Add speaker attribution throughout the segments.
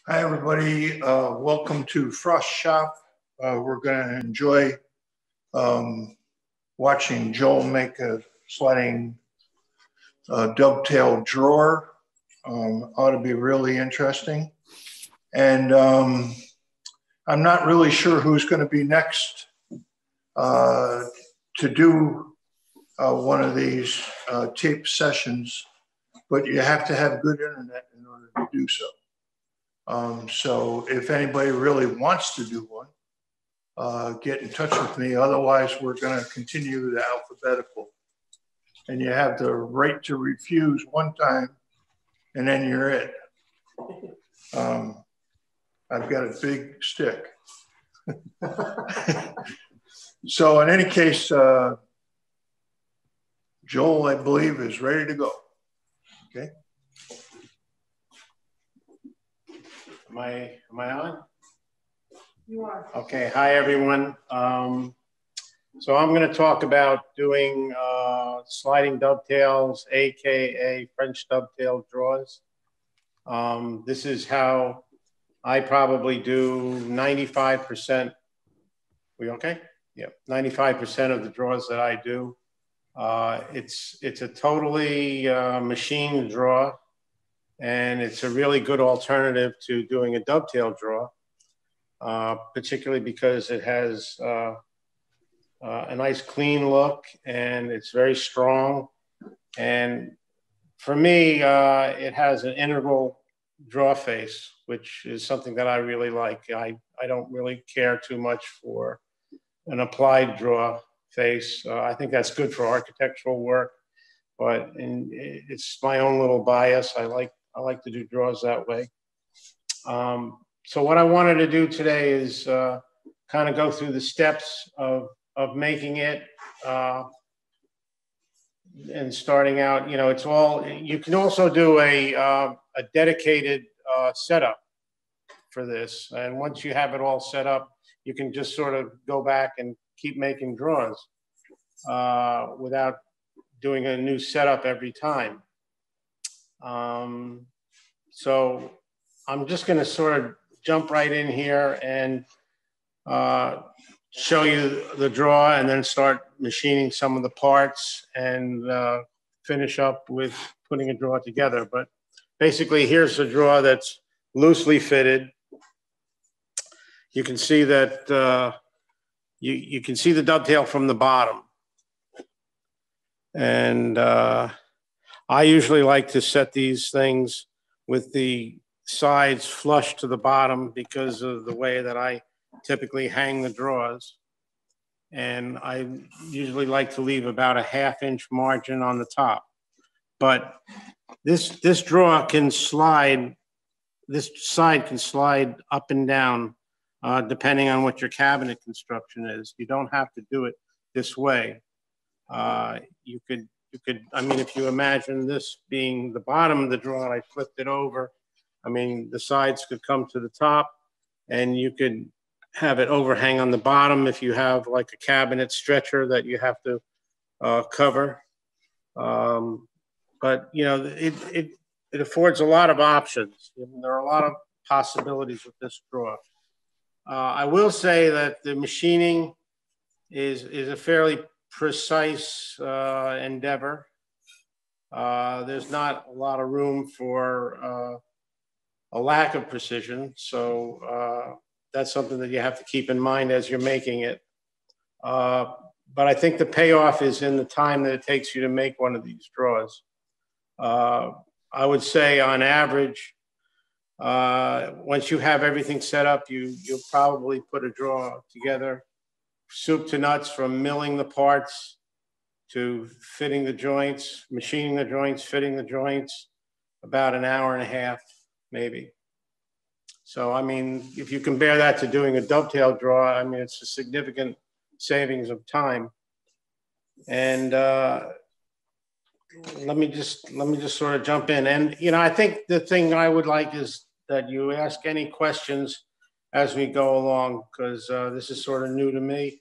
Speaker 1: Hi, everybody. Welcome to Frost Shop. We're going to enjoy watching Joel make a sliding dovetail drawer. Ought to be really interesting. And I'm not really sure who's going to be next to do one of these tape sessions, but you have to have good internet in order to do so. So if anybody really wants to do one, get in touch with me. Otherwise, we're going to continue the alphabetical. And you have the right to refuse one time, and then you're it. I've got a big stick. So in any case, Joel, I believe, is ready to go. Okay.
Speaker 2: Am I on?
Speaker 3: You are.
Speaker 2: Okay, hi everyone. So I'm going to talk about doing sliding dovetails, AKA French dovetail drawers. This is how I probably do 95%. We okay? Yeah, 95% of the drawers that I do. It's a totally machined drawer. And it's a really good alternative to doing a dovetail drawer, particularly because it has a nice clean look and it's very strong. And for me, it has an integral draw face, which is something that I really like. I don't really care too much for an applied draw face. I think that's good for architectural work, but it's my own little bias. I like to do drawers that way. So what I wanted to do today is kind of go through the steps of making it and starting out. You know, it's all. You can also do a dedicated setup for this, and once you have it all set up, you can just sort of go back and keep making drawers without doing a new setup every time. So I'm just going to sort of jump right in here and show you the drawer and then start machining some of the parts and finish up with putting a drawer together. But basically, here's a drawer that's loosely fitted. You can see that you can see the dovetail from the bottom. And I usually like to set these things with the sides flush to the bottom because of the way that I typically hang the drawers. And I usually like to leave about a ½ inch margin on the top. But this drawer can slide, this side can slide up and down depending on what your cabinet construction is. You don't have to do it this way. You could, I mean, if you imagine this being the bottom of the drawer and I flipped it over, I mean, the sides could come to the top and you could have it overhang on the bottom if you have like a cabinet stretcher that you have to cover. But, you know, it affords a lot of options. There are a lot of possibilities with this drawer. I will say that the machining is a fairly precise endeavor. There's not a lot of room for a lack of precision. So that's something that you have to keep in mind as you're making it. But I think the payoff is in the time that it takes you to make one of these drawers. I would say on average, once you have everything set up, you'll probably put a drawer together, soup to nuts, from milling the parts to fitting the joints, machining the joints, fitting the joints, about an hour and a half, maybe. So, I mean, if you compare that to doing a dovetail drawer, I mean, it's a significant savings of time. And let me just sort of jump in. And, you know, I think the thing I would like is that you ask any questions as we go along, because this is sort of new to me.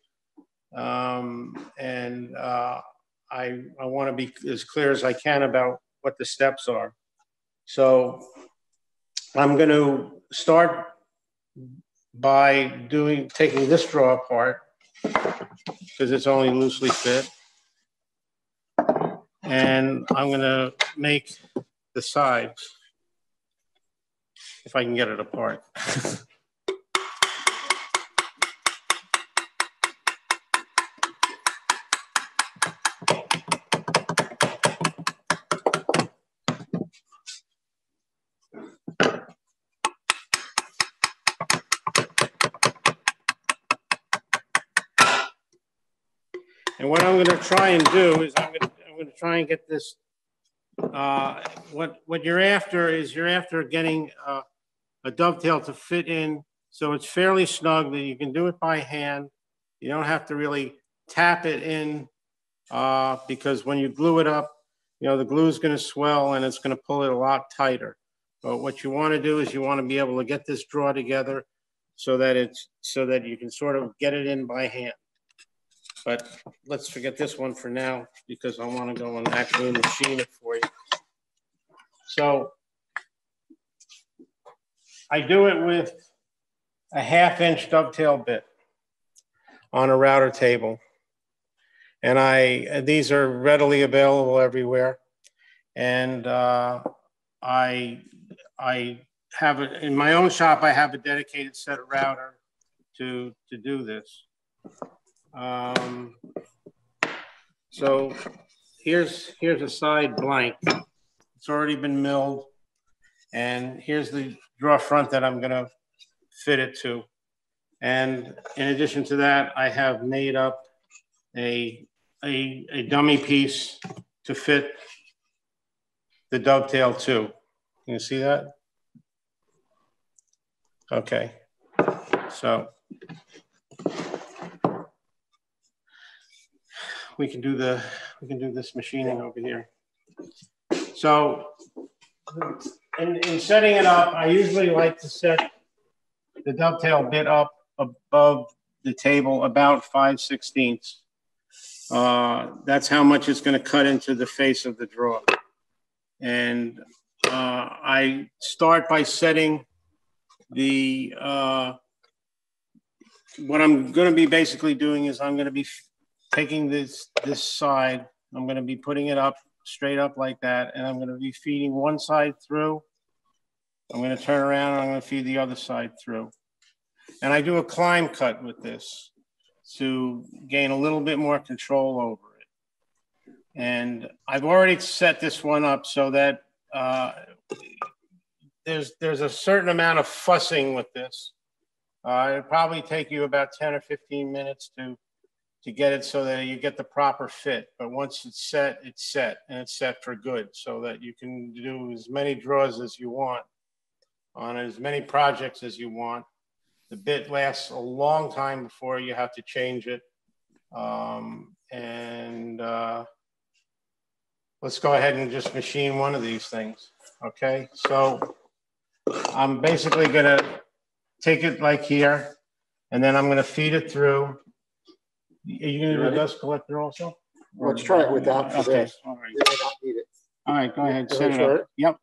Speaker 2: And I want to be as clear as I can about what the steps are. So I'm going to start by taking this drawer apart because it's only loosely fit. And I'm gonna make the sides, if I can get it apart. And what I'm going to try and do is I'm going to try and get this. What you're after is getting a dovetail to fit in so it's fairly snug that you can do it by hand. You don't have to really tap it in because when you glue it up, the glue is going to swell and it's going to pull it a lot tighter. But what you want to do is you want to be able to get this drawer together so that you can sort of get it in by hand. But let's forget this one for now because I want to go and actually machine it for you. So I do it with a 1/2-inch dovetail bit on a router table. And these are readily available everywhere. And I have it in my own shop. I have a dedicated set of router to do this. So here's a side blank. It's already been milled, and here's the drawer front that I'm gonna fit it to. And in addition to that, I have made up a dummy piece to fit the dovetail to. Can you see that? Okay, so we can do this machining over here. So in setting it up, I usually like to set the dovetail bit up above the table about 5/16. That's how much it's going to cut into the face of the drawer. And I start by setting the what I'm going to be basically doing is I'm going to be taking this side, I'm going to be putting it up straight up like that, and I'm going to be feeding one side through. I'm going to turn around and I'm going to feed the other side through. And I do a climb cut with this to gain a little bit more control over it. And I've already set this one up so that there's a certain amount of fussing with this. It'll probably take you about 10 or 15 minutes to get it so that you get the proper fit. But once it's set, and it's set for good so that you can do as many drawers as you want on as many projects as you want. The bit lasts a long time before you have to change it. Let's go ahead and just machine one of these things, okay? So I'm basically gonna take it like here, and then I'm gonna feed it through. Are you gonna do a dust collector also?
Speaker 4: Let's try it without for
Speaker 2: okay.
Speaker 4: this.
Speaker 2: All right.
Speaker 4: You may not need it.
Speaker 2: All right, go ahead, set it up. Yep.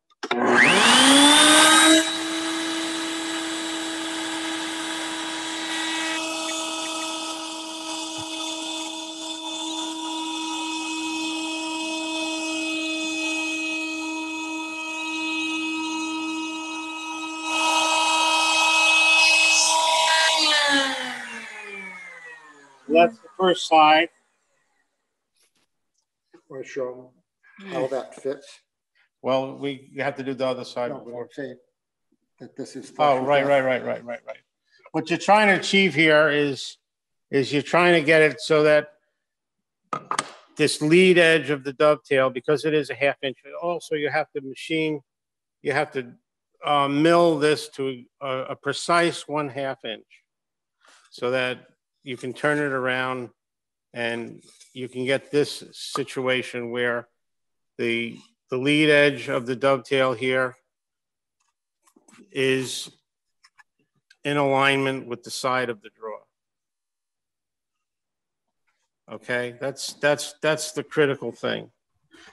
Speaker 2: That's the first side.
Speaker 4: Want to show them how that fits?
Speaker 2: Well, we have to do the other side.
Speaker 4: No, but I'm saying that this is.
Speaker 2: Oh, right. What you're trying to achieve here is you're trying to get it so that this lead edge of the dovetail, because it is a 1/2 inch, also you have to machine, you have to mill this to a precise 1/2 inch so that you can turn it around and you can get this situation where the lead edge of the dovetail here is in alignment with the side of the drawer. Okay, that's the critical thing,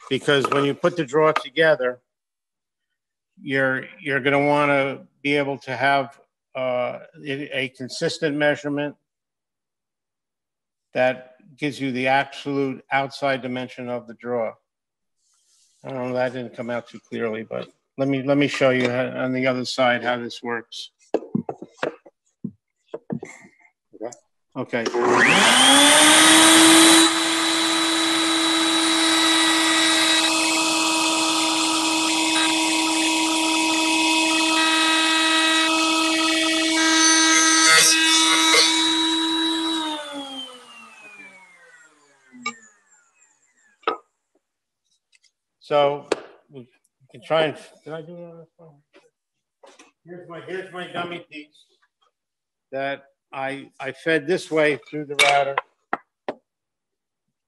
Speaker 2: because when you put the drawer together, you're going to want to be able to have a consistent measurement that gives you the absolute outside dimension of the drawer. I don't know, that didn't come out too clearly, but let me show you on the other side how this works. Okay. So we can try and, did I do it on this one? Here's my dummy piece that I fed this way through the router,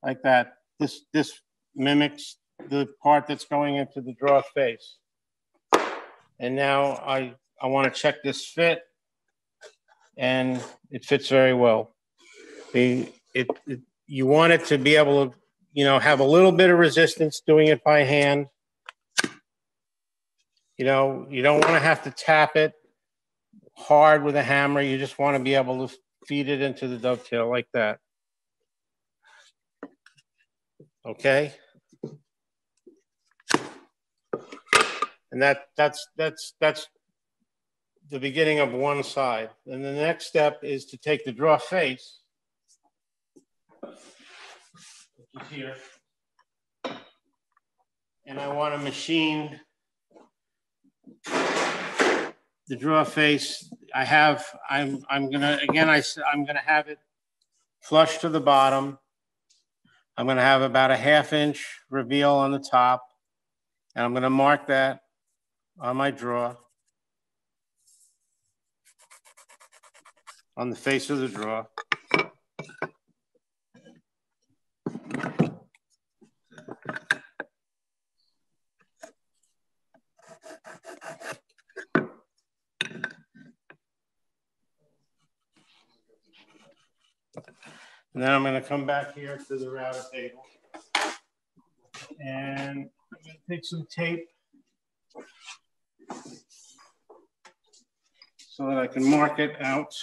Speaker 2: like that. This mimics the part that's going into the drawer face. And now I want to check this fit, and it fits very well. You want it to be able to, you know, have a little bit of resistance doing it by hand. You know, you don't want to have to tap it hard with a hammer. You just want to be able to feed it into the dovetail like that. Okay. And that's the beginning of one side. And the next step is to take the drawer face, which is here, and I want to machine the drawer face. I'm gonna have it flush to the bottom. I'm gonna have about a 1/2 inch reveal on the top, and I'm gonna mark that on my drawer, on the face of the drawer. And then I'm going to come back here to the router table, and I'm going to take some tape so that I can mark it out.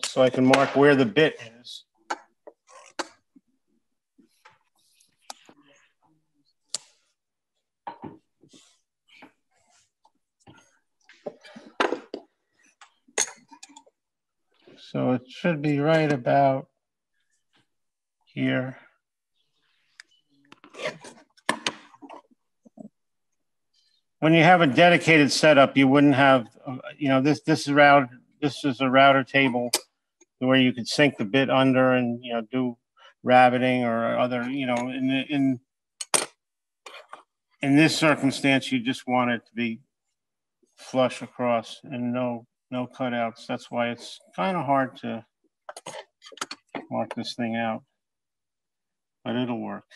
Speaker 2: So I can mark where the bit is. So it should be right about here. When you have a dedicated setup, you wouldn't have, you know, this is a router table where you could sink the bit under and, you know, do rabbiting or other, you know, in this circumstance, you just want it to be flush across and no cutouts. That's why it's kind of hard to mark this thing out, but it'll work.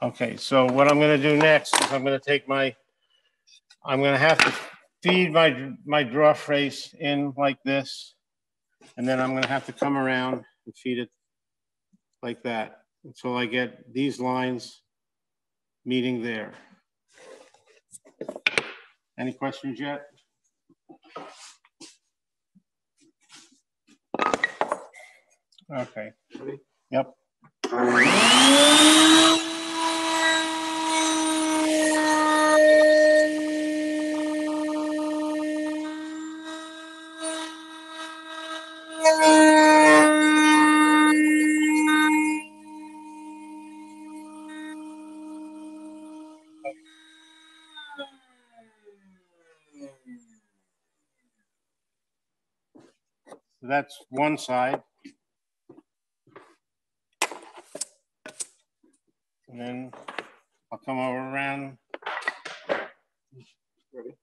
Speaker 2: Okay, so what I'm going to do next is I'm going to have to feed my drawer face in like this, and then I'm going to have to come around and feed it like that until I get these lines meeting there. Any questions yet? Okay. Yep. So that's one side. And then I'll come over around. Ready?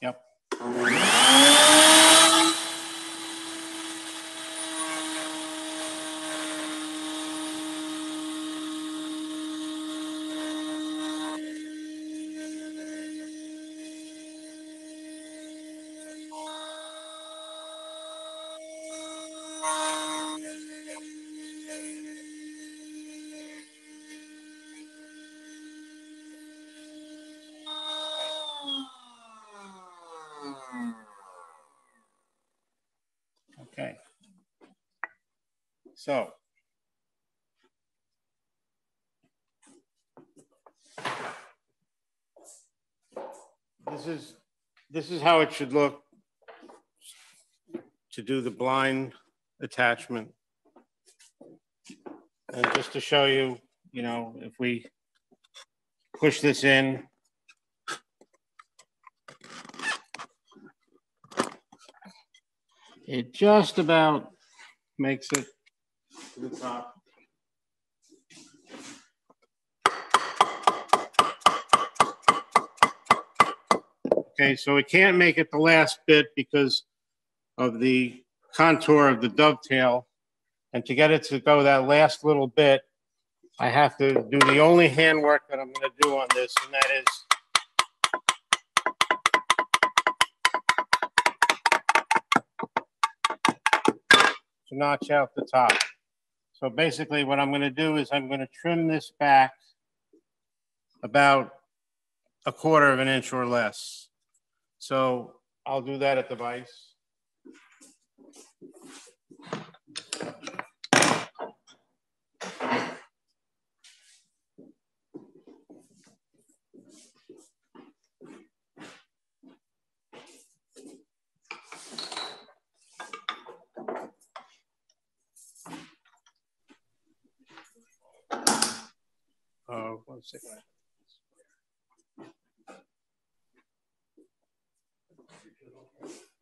Speaker 2: Yep. So this is how it should look to do the blind attachment. And just to show you, you know, if we push this in, it just about makes it to the top. Okay, so it can't make it the last bit because of the contour of the dovetail. And to get it to go that last little bit, I have to do the only handwork that I'm going to do on this, and that is to notch out the top. So basically what I'm going to do is I'm going to trim this back about 1/4 of an inch or less. So I'll do that at the vise. One second.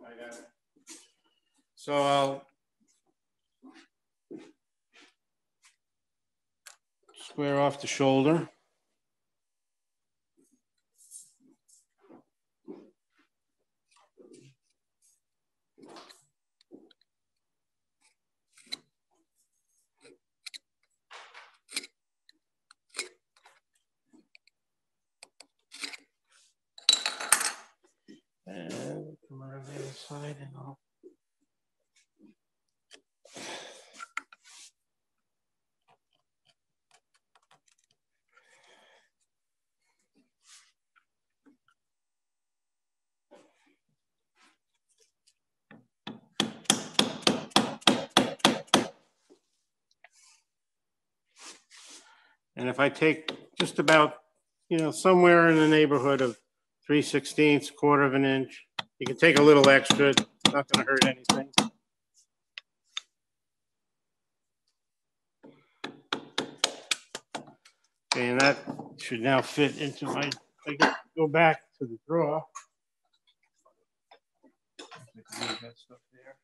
Speaker 2: I got it. So I'll square off the shoulder. And come around the other side and I'll. And if I take just about, you know, somewhere in the neighborhood of 3/16, 1/4 of an inch, you can take a little extra, it's not going to hurt anything. Okay, and that should now fit into my, I can go back to the drawer. I can leave that stuff there.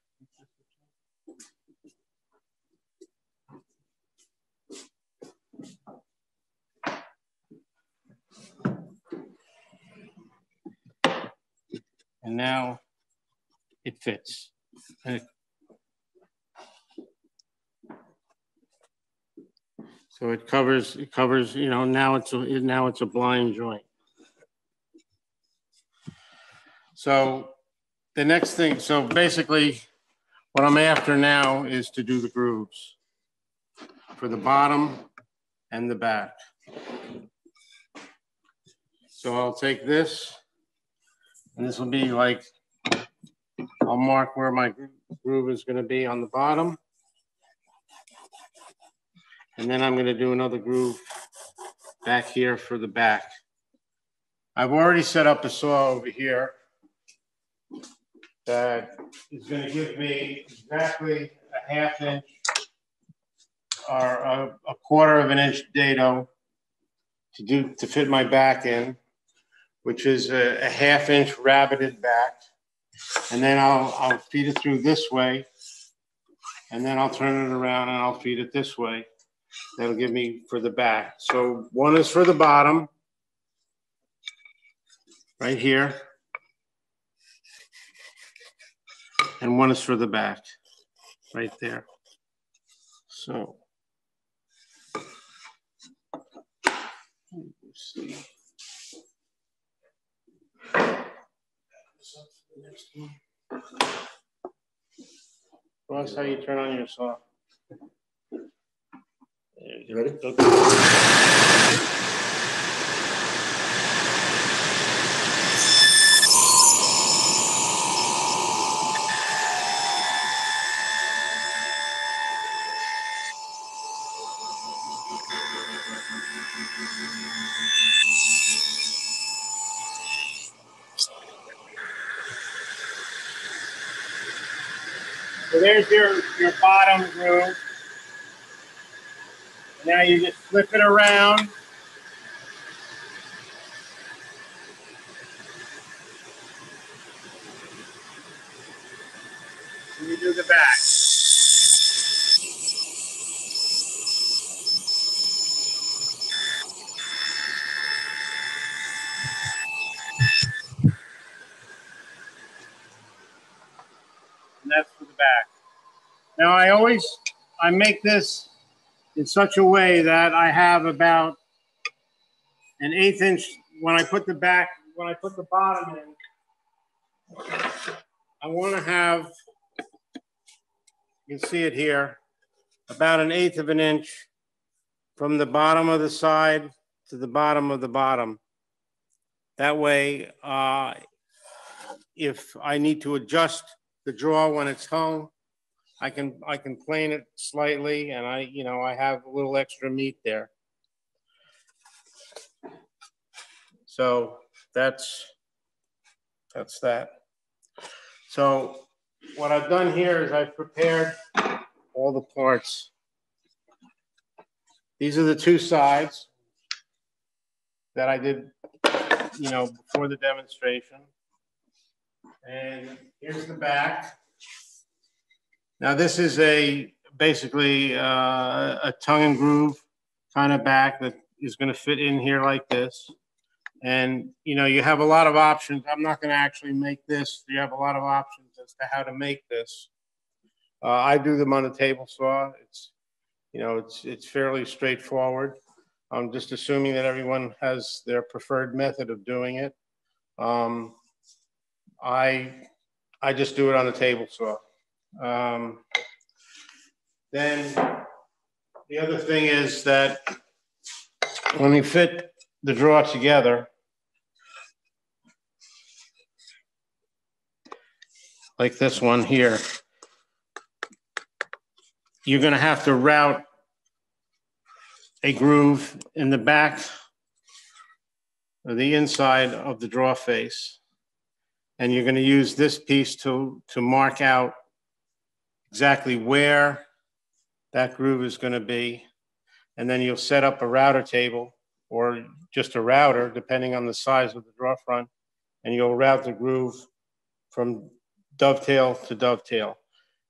Speaker 2: And now it fits. So it covers, you know, now it's a blind joint. So the next thing, so basically what I'm after now is to do the grooves for the bottom and the back. So I'll take this, and this will be like, I'll mark where my groove is going to be on the bottom. And then I'm going to do another groove back here for the back. I've already set up a saw over here that is going to give me exactly a 1/2 inch or a 1/4 of an inch dado to fit my back in, which is a 1/2 inch rabbeted back. And then I'll feed it through this way, and then I'll turn it around and I'll feed it this way. That'll give me for the back. So one is for the bottom, right here, and one is for the back, right there. So let's see. Well, that's how you turn on your saw.
Speaker 4: You ready?
Speaker 2: Okay. So there's your bottom groove. Now you just flip it around. And you do the back. And that's for the back. Now I make this in such a way that I have about an 1/8 inch when I put the bottom in. I want to have, you can see it here, about an 1/8 of an inch from the bottom of the side to the bottom of the bottom. That way, if I need to adjust the drawer when it's hung, I can plane it slightly, and I have a little extra meat there. So that's that. So what I've done here is I've prepared all the parts. These are the two sides that I did, before the demonstration. And here's the back. Now this is basically a tongue and groove kind of back that is going to fit in here like this. And you have a lot of options. I'm not going to actually make this. You have a lot of options as to how to make this. I do them on a table saw. It's fairly straightforward. I'm just assuming that everyone has their preferred method of doing it. I just do it on a table saw. Then the other thing is that when we fit the drawer together, like this one here, you're going to have to route a groove in the back or the inside of the drawer face. And you're going to use this piece to mark out exactly where that groove is going to be. And then you'll set up a router table or just a router, depending on the size of the drawer front, and you'll route the groove from dovetail to dovetail.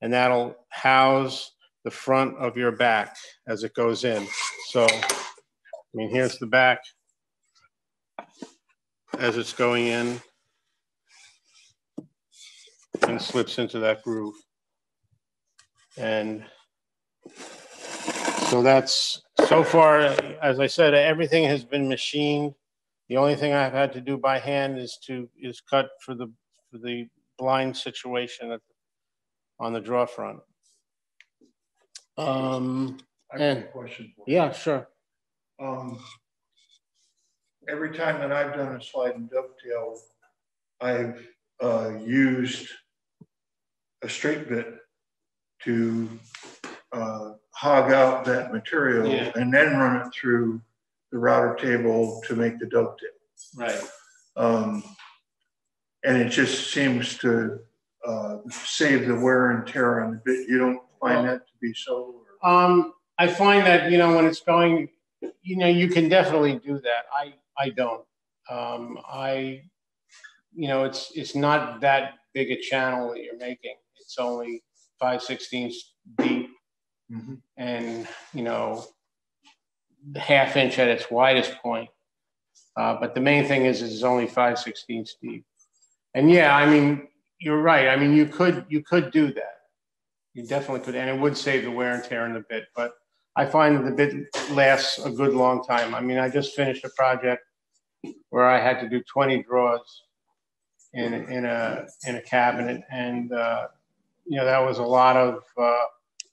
Speaker 2: And that'll house the front of your back as it goes in. So, here's the back as it's going in and slips into that groove. And so that's, so far, as I said, everything has been machined. The only thing I've had to do by hand is cut for the blind situation on the drawer front.
Speaker 1: I have a question for you.
Speaker 2: Yeah, sure.
Speaker 1: Every time that I've done a slide and dovetail, I've used a straight bit to hog out that material, yeah, and then run it through the router table to make the dovetail.
Speaker 2: Right.
Speaker 1: And it just seems to save the wear and tear on the bit. You don't find that to be so? Or?
Speaker 2: I find that, when it's going, you can definitely do that. I don't. It's not that big a channel that you're making. It's only 5/16 deep, mm-hmm, and the 1/2 inch at its widest point. But the main thing is it's only 5/16 deep. And yeah, you're right. You could do that. You definitely could, and it would save the wear and tear in the bit. But I find that the bit lasts a good long time. I just finished a project where I had to do 20 drawers in a cabinet, and that was a lot of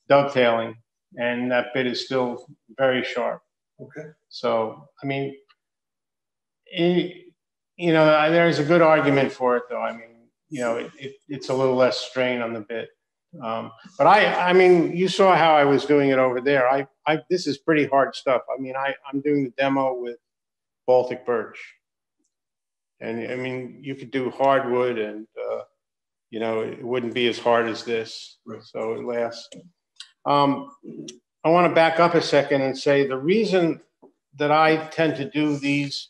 Speaker 2: dovetailing, and that bit is still very sharp.
Speaker 1: Okay.
Speaker 2: So there's a good argument for it, though. It's a little less strain on the bit. But I mean, you saw how I was doing it over there. This is pretty hard stuff. I mean, I'm doing the demo with Baltic birch. And I mean, you could do hardwood and, you know, it wouldn't be as hard as this. Right. So it lasts. I want to back up a second and say the reason that I tend to do these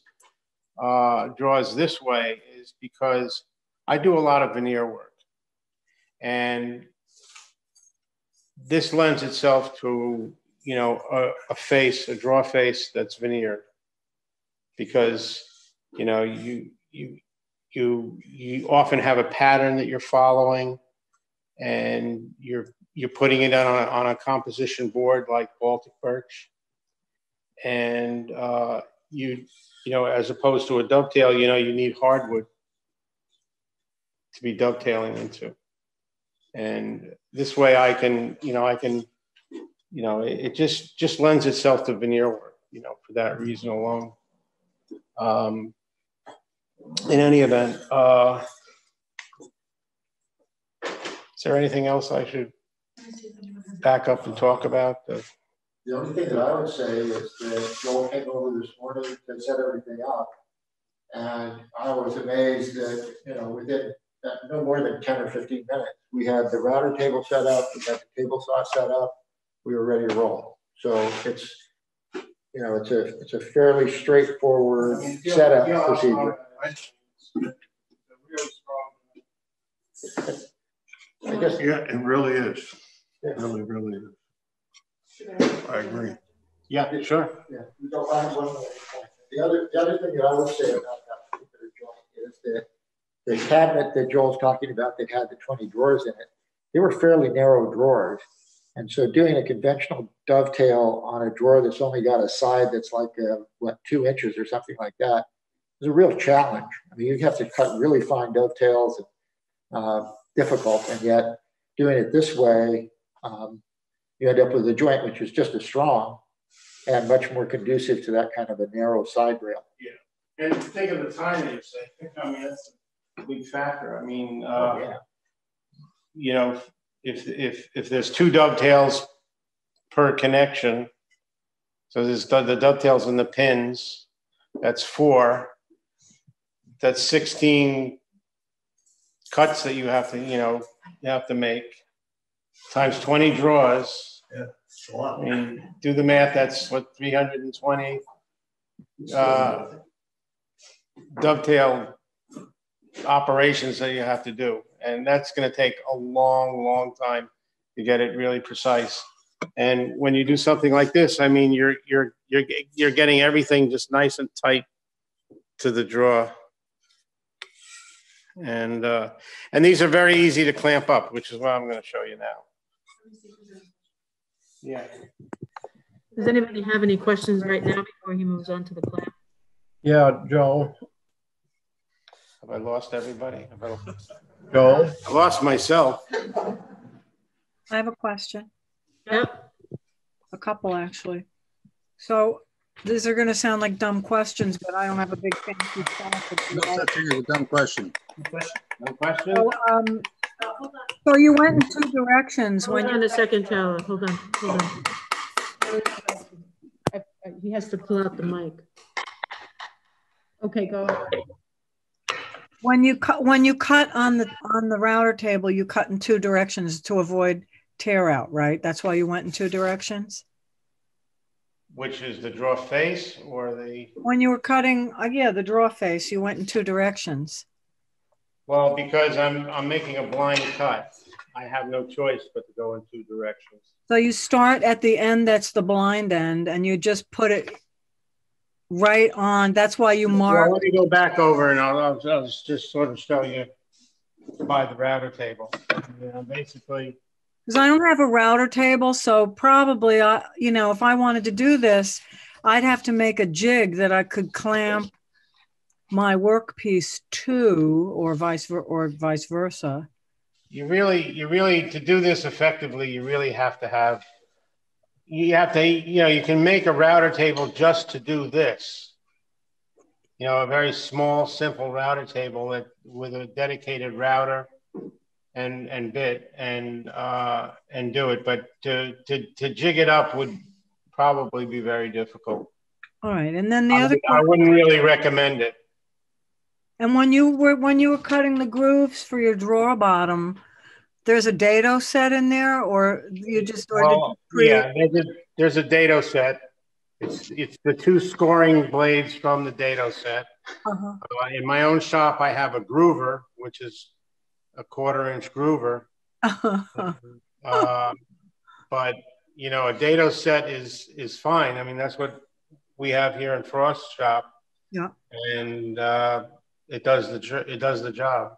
Speaker 2: draws this way is because I do a lot of veneer work. And this lends itself to, you know, a draw face that's veneered. Because, you know, you often have a pattern that you're following, and you're putting it on a composition board like Baltic birch, and you know, as opposed to a dovetail, you know, you need hardwood to be dovetailing into, and this way I can, you know, it just lends itself to veneer work, you know, for that reason alone. In any event, is there anything else I should back up and talk about?
Speaker 4: The only thing that I would say is that Joel came over this morning to set everything up, and I was amazed that, you know, within no more than 10 or 15 minutes, we had the router table set up, we had the table saw set up, we were ready to roll. So it's, you know, it's a fairly straightforward setup procedure. I guess,
Speaker 1: yeah, it really is. It really is. I agree.
Speaker 2: Yeah, sure.
Speaker 4: Yeah. The other thing that I would say about that particular joint is that the cabinet that Joel's talking about that had the 20 drawers in it, they were fairly narrow drawers. And so doing a conventional dovetail on a drawer that's only got a side that's like, 2 inches or something like that is a real challenge. I mean, you have to cut really fine dovetails, and difficult, and yet doing it this way, you end up with a joint which is just as strong and much more conducive to that kind of a narrow side rail.
Speaker 2: Yeah, and think of the time that you say. I mean, that's a big factor. I mean,
Speaker 4: Yeah.
Speaker 2: You know, if there's 2 dovetails per connection, so there's the dovetails and the pins, that's 4. That's 16 cuts that you have to, you know, make times 20 draws.
Speaker 1: Yeah, it's a lot.
Speaker 2: I mean, do the math. That's what, 320 dovetail operations that you have to do, and that's going to take a long time to get it really precise. And when you do something like this, I mean, you're getting everything just nice and tight to the draw. And these are very easy to clamp up, which is what I'm going to show you now. Yeah.
Speaker 3: Does anybody have any questions right now before he moves on to the clamp?
Speaker 5: Yeah, Joe.
Speaker 2: Have I lost everybody?
Speaker 5: Joe?
Speaker 2: I lost myself.
Speaker 6: I have a question.
Speaker 3: Yep.
Speaker 6: A couple, actually. So these are going to sound like dumb questions, but I don't have a big fancy
Speaker 7: No such thing as a dumb question.
Speaker 2: No question?
Speaker 6: So you went in 2 directions
Speaker 3: Hold
Speaker 6: when
Speaker 3: on a second, Tyler. Hold on. He has to pull out the mic. Okay, go ahead.
Speaker 6: When you cut on the router table, you cut in 2 directions to avoid tear out, right? That's why you went in 2 directions.
Speaker 2: Which is the draw face or the?
Speaker 6: When you were cutting, yeah, the draw face, you went in 2 directions.
Speaker 2: Well, because I'm making a blind cut, I have no choice but to go in 2 directions.
Speaker 6: So you start at the end that's the blind end, and you just put it right on. That's why you mark.
Speaker 2: Well, let me go back over, and I'll just sort of show you by the router table. You know, basically.
Speaker 6: Because I don't have a router table, so probably, you know, if I wanted to do this, I'd have to make a jig that I could clamp my workpiece to, or vice versa. You really, to do this effectively, you really have to have, you know, you can make a router table just to do this. You know, a very small, simple router table with a dedicated router.
Speaker 2: and bit and do it. But to jig it up would probably be very difficult.
Speaker 6: All right, and then the other
Speaker 2: I wouldn't really recommend it.
Speaker 6: And when you were cutting the grooves for your drawer bottom, there's a dado set in there, or you just
Speaker 2: there's a dado set. It's the 2 scoring blades from the dado set. In my own shop, I have a groover, which is a 1/4-inch groover. But you know, a dado set is fine. I mean, that's what we have here in Frost's shop.
Speaker 6: Yeah,
Speaker 2: and it does the job.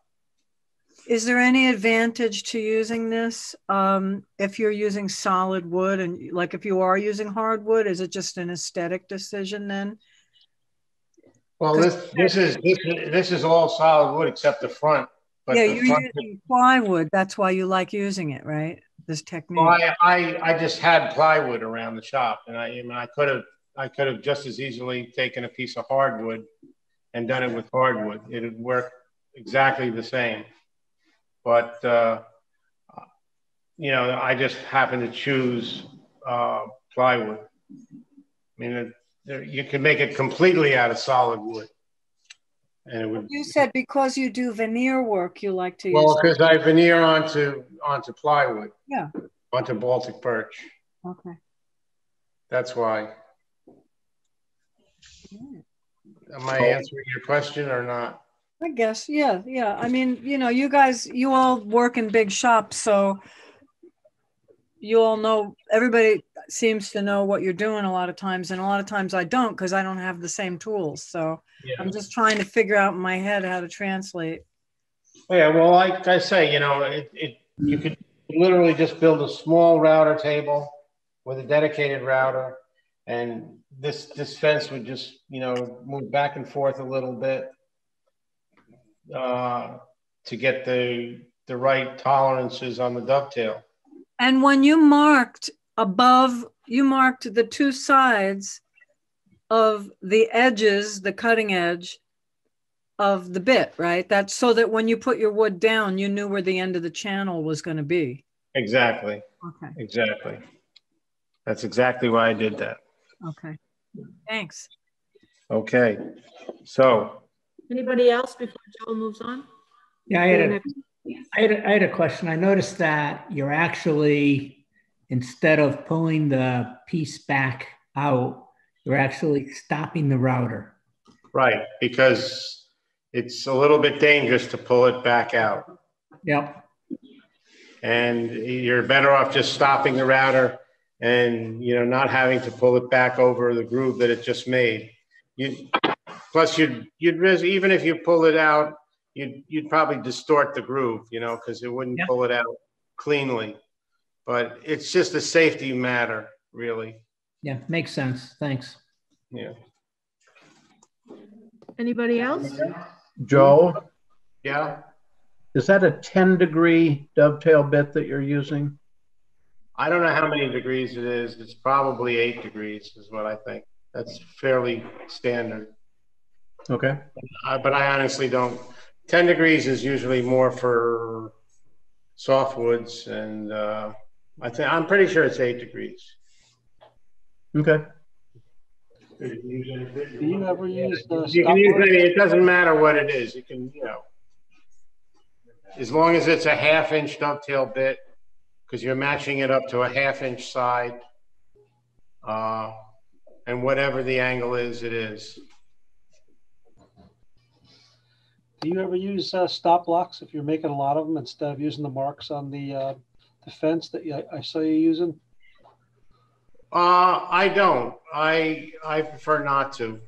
Speaker 6: Is there any advantage to using this if you're using solid wood, and like if you are using hardwood? Is it just an aesthetic decision then?
Speaker 2: Well, this is all solid wood except the front. But
Speaker 6: yeah, you're using plywood. That's why you like using it, right? This technique.
Speaker 2: Well, I just had plywood around the shop, and I could have just as easily taken a piece of hardwood and done it with hardwood. It would work exactly the same. But, you know, I just happened to choose plywood. I mean, you can make it completely out of solid wood. And it would.
Speaker 6: You said because you do veneer work, you like to use.
Speaker 2: Well, because I veneer onto plywood.
Speaker 6: Yeah.
Speaker 2: Onto Baltic birch.
Speaker 6: Okay.
Speaker 2: That's why. Am I answering your question or not?
Speaker 6: I guess, yeah. I mean, you know, you all work in big shops, so you all know, everybody seems to know what you're doing a lot of times, and a lot of times I don't, because I don't have the same tools. So yeah. I'm just trying to figure out in my head how to translate.
Speaker 2: Yeah, well, like I say, you know, you could literally just build a small router table with a dedicated router, and this fence would just, you know, move back and forth a little bit to get the right tolerances on the dovetail.
Speaker 6: And when you marked above, you marked the 2 sides of the edges, the cutting edge of the bit, right? That's so that when you put your wood down, you knew where the end of the channel was going to be.
Speaker 2: Exactly.
Speaker 6: Okay.
Speaker 2: Exactly. That's exactly why I did that.
Speaker 6: Okay. Thanks.
Speaker 2: Okay. So.
Speaker 3: Anybody else before Joe moves on?
Speaker 8: Yeah, I had a question. I noticed that you're actually, instead of pulling the piece back out, you're actually stopping the router.
Speaker 2: Right, because it's a little bit dangerous to pull it back out.
Speaker 8: Yep. And
Speaker 2: you're better off just stopping the router and, you know, not having to pull it back over the groove that it just made. Plus, you'd even if you pull it out, you'd probably distort the groove, you know, because it wouldn't pull it out cleanly. But it's just a safety matter, really.
Speaker 8: Yeah, makes sense. Thanks.
Speaker 2: Yeah.
Speaker 3: Anybody else?
Speaker 5: Joe?
Speaker 2: Yeah?
Speaker 5: Is that a 10-degree dovetail bit that you're using?
Speaker 2: I don't know how many degrees it is. It's probably 8 degrees is what I think. That's fairly standard.
Speaker 5: Okay.
Speaker 2: But I honestly don't. 10 degrees is usually more for softwoods, and I'm pretty sure it's 8 degrees.
Speaker 5: Okay.
Speaker 9: Do you ever use the
Speaker 2: You can use it doesn't matter what it is. You can, you know, as long as it's a 1/2-inch dovetail bit, because you're matching it up to a 1/2-inch side, and whatever the angle is, it is.
Speaker 9: Do you ever use stop blocks if you're making a lot of them instead of using the marks on the fence that I saw you using?
Speaker 2: I don't. I prefer not to.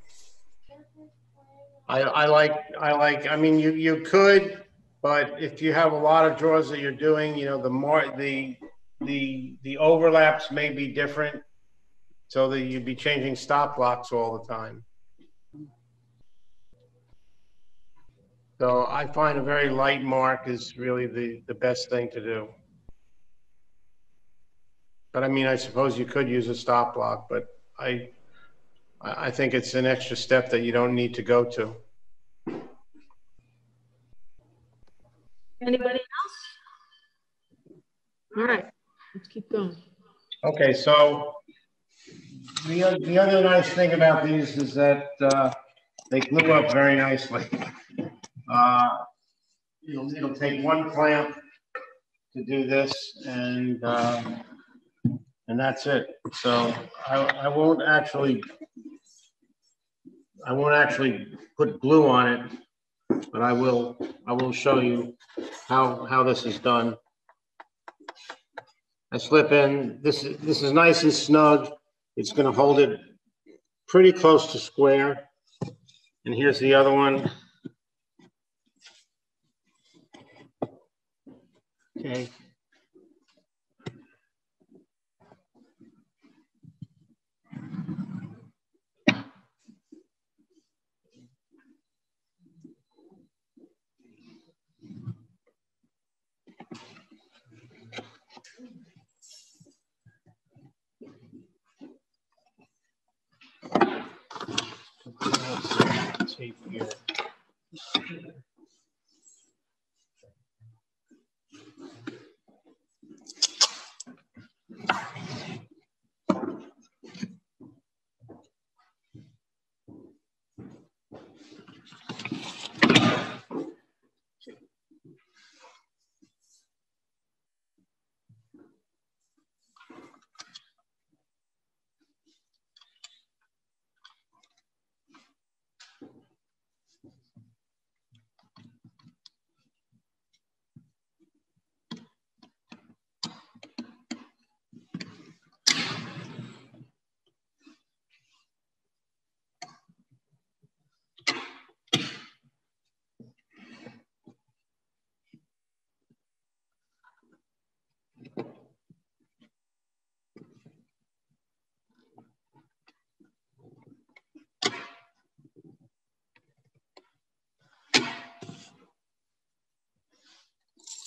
Speaker 2: I mean, you could, but if you have a lot of drawers that you're doing, you know, the overlaps may be different, so that you'd be changing stop blocks all the time. So I find a very light mark is really the best thing to do. But I mean, I suppose you could use a stop block, but I think it's an extra step that you don't need to go to.
Speaker 3: Anybody else? All right, let's keep going.
Speaker 2: Okay, so the other nice thing about these is that they glue up very nicely. It'll take one clamp to do this, and that's it. So I won't actually put glue on it, but I will show you how this is done. I slip in. This is nice and snug. It's going to hold it pretty close to square. And here's the other one. Okay. Tape here.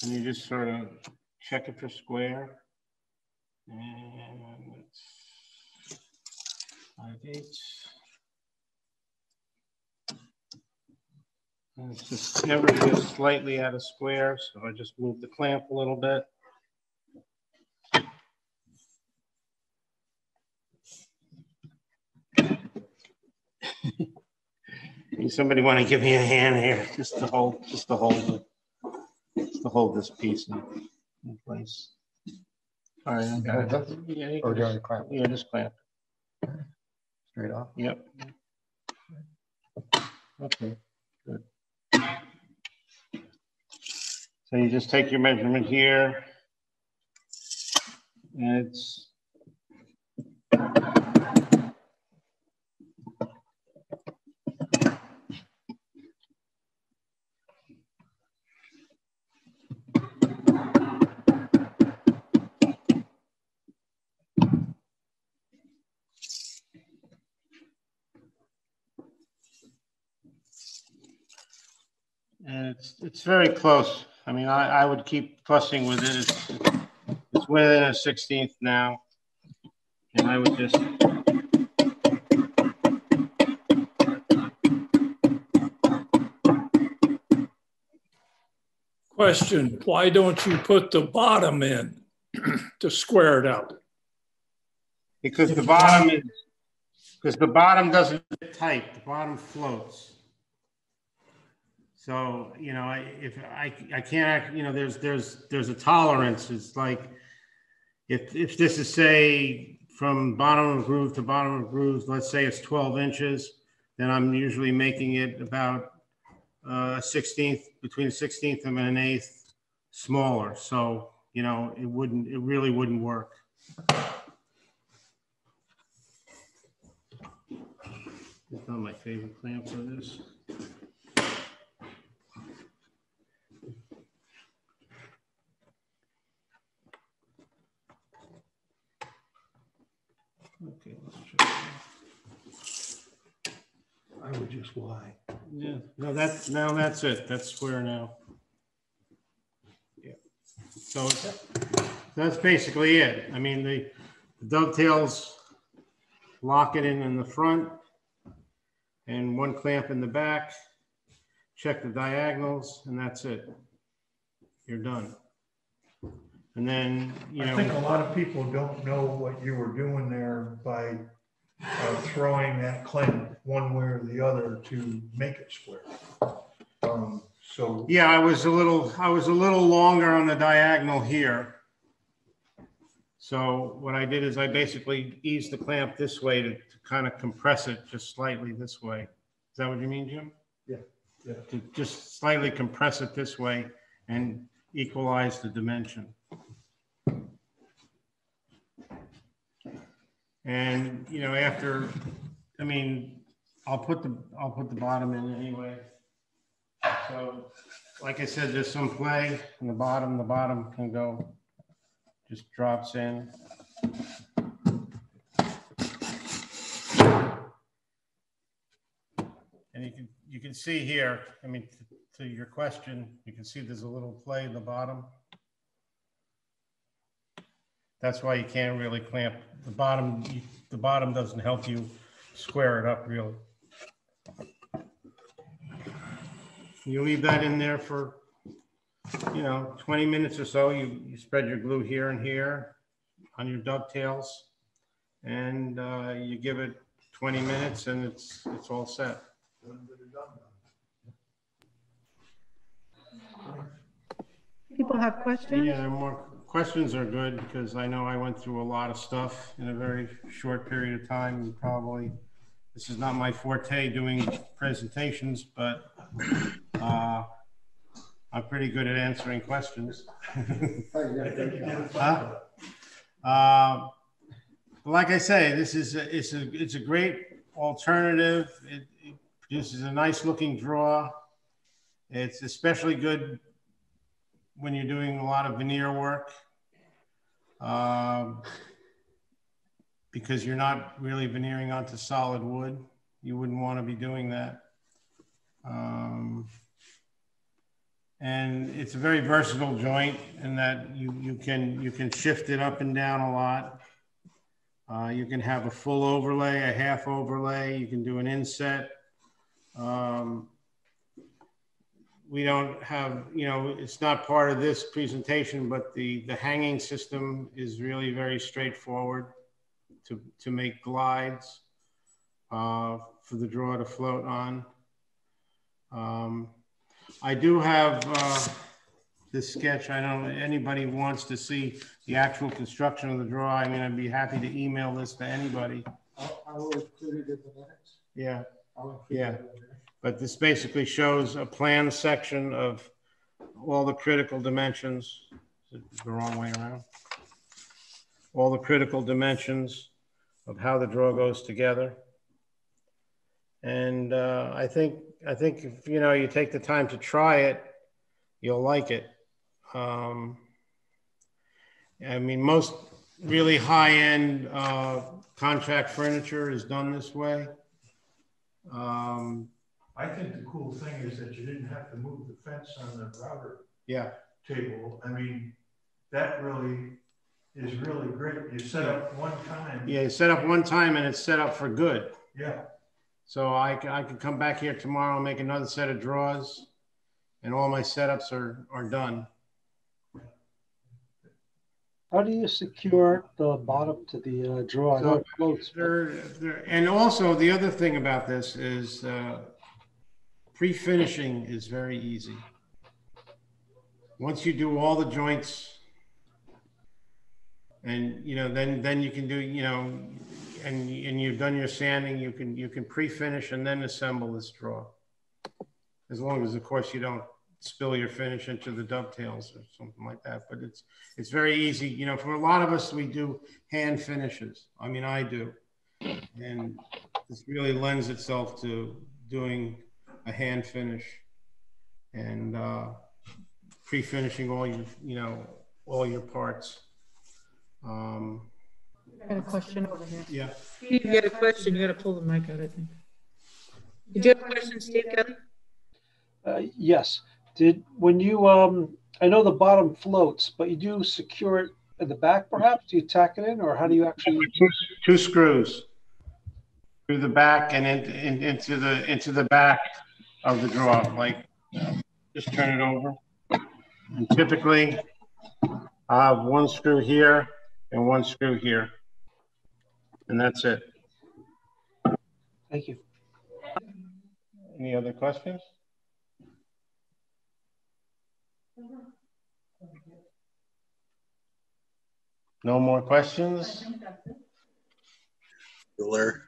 Speaker 2: And you just sort of check it for square. And it's 5/8. And it's just never just slightly out of square, so I just move the clamp a little bit. Somebody want to give me a hand here, just to hold this piece in place. All right, I got it. Yeah,
Speaker 4: Or do you clamp?
Speaker 2: Yeah, just clamp.
Speaker 4: Straight off?
Speaker 2: Yep. Okay, good. So you just take your measurement here, and it's it's very close. I mean, I would keep fussing with it. It's within a 1/16 now, and I would just.
Speaker 10: Question, why don't you put the bottom in to square it out?
Speaker 2: Because the bottom doesn't fit tight, the bottom floats. So, you know, if I can't, you know, there's a tolerance. It's like if this is, say, from bottom of groove to bottom of groove, let's say it's 12 inches, then I'm usually making it about a 1/16, between a 1/16 and an 1/8 smaller. So, you know, it really wouldn't work. It's not my favorite clamp for this. Okay, let's try.
Speaker 10: I would just lie.
Speaker 2: Yeah, no, that's it. That's square now. Yeah. So that's basically it. I mean, the dovetails lock it in the front and one clamp in the back. Check the diagonals, and that's it. You're done. And then, you
Speaker 1: I
Speaker 2: know.
Speaker 1: think a lot of people don't know what you were doing there by throwing that clamp one way or the other to make it square. So
Speaker 2: Yeah, I was a little longer on the diagonal here. So what I did is I basically eased the clamp this way to kind of compress it just slightly this way. Is that what you mean, Jim?
Speaker 1: yeah.
Speaker 2: To just slightly compress it this way and equalize the dimension. And, you know, after, I mean, I'll put the bottom in anyway. So, like I said, there's some play in the bottom. The bottom can go, just drops in. And you can see here, I mean, to your question, you can see there's a little play in the bottom. That's why you can't really clamp the bottom. The bottom doesn't help you square it up really. You leave that in there for, you know, 20 minutes or so. You spread your glue here and here on your dovetails, and you give it 20 minutes, and it's all set.
Speaker 3: People have questions?
Speaker 2: Yeah, more questions are good because I know I went through a lot of stuff in a very short period of time. And probably this is not my forte doing presentations, but I'm pretty good at answering questions. Like I say, this is it's a great alternative. It produces a nice looking draw. It's especially good when you're doing a lot of veneer work, because you're not really veneering onto solid wood. You wouldn't want to be doing that. And it's a very versatile joint in that you can shift it up and down a lot. You can have a full overlay, a half overlay. You can do an inset. We don't have, you know, it's not part of this presentation, but the hanging system is really very straightforward to make glides for the draw to float on. I do have this sketch. I don't know if anybody wants to see the actual construction of the draw. I mean, I'd be happy to email this to anybody.
Speaker 4: I will include it in the minutes.
Speaker 2: Yeah, yeah. But this basically shows a plan section of all the critical dimensions. The wrong way around. All the critical dimensions of how the draw goes together. And I think if you know you take the time to try it, you'll like it. I mean, most really high-end contract furniture is done this way.
Speaker 1: I think the cool thing is that you didn't have to move the fence on the router table. I mean, that really is really great. You set up one time.
Speaker 2: Yeah, you set up one time and it's set up for good.
Speaker 1: Yeah.
Speaker 2: So I could come back here tomorrow and make another set of draws, and all my setups are done.
Speaker 9: How do you secure the bottom to the drawer? I know it floats.
Speaker 2: And also the other thing about this is pre-finishing is very easy. Once you do all the joints, and you know, then you can do, you know, and you've done your sanding, you can pre-finish and then assemble this draw. As long as, of course, you don't spill your finish into the dovetails or something like that. But it's very easy. You know, for a lot of us, we do hand finishes. I mean, I do. And this really lends itself to doing a hand finish and pre-finishing all your, you know, all your parts.
Speaker 3: I got a question over here.
Speaker 2: Yeah.
Speaker 3: Steve, you got a question? You got to pull the mic out, I think. Did you have a question, Steve Kelly?
Speaker 9: Yes. When you, I know the bottom floats, but you do secure it at the back, perhaps? Do you tack it in, or how do you actually?
Speaker 2: Two screws through the back and into the back of the draw. Like, just turn it over. And typically, I have one screw here and one screw here. And that's it.
Speaker 9: Thank you.
Speaker 2: Any other questions? No more questions?
Speaker 7: Ruler.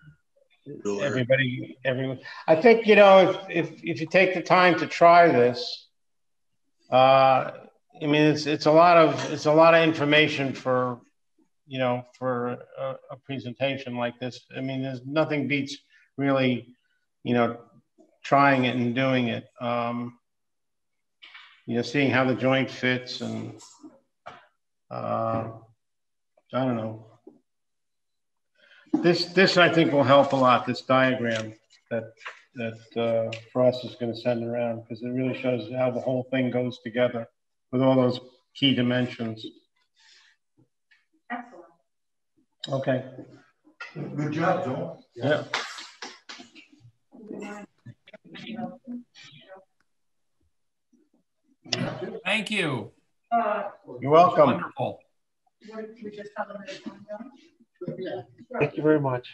Speaker 2: Everybody, I think, you know, if you take the time to try this, I mean, it's a lot of information for, you know, for a presentation like this. I mean, there's nothing beats really, you know, trying it and doing it. You know, seeing how the joint fits and I don't know. This I think will help a lot. This diagram that Frost is going to send around, because it really shows how the whole thing goes together with all those key dimensions.
Speaker 11: Excellent.
Speaker 2: Okay.
Speaker 1: Good job, Joel.
Speaker 2: Yeah.
Speaker 12: Thank you.
Speaker 2: You're welcome.
Speaker 12: Wonderful.
Speaker 9: Thank you very much.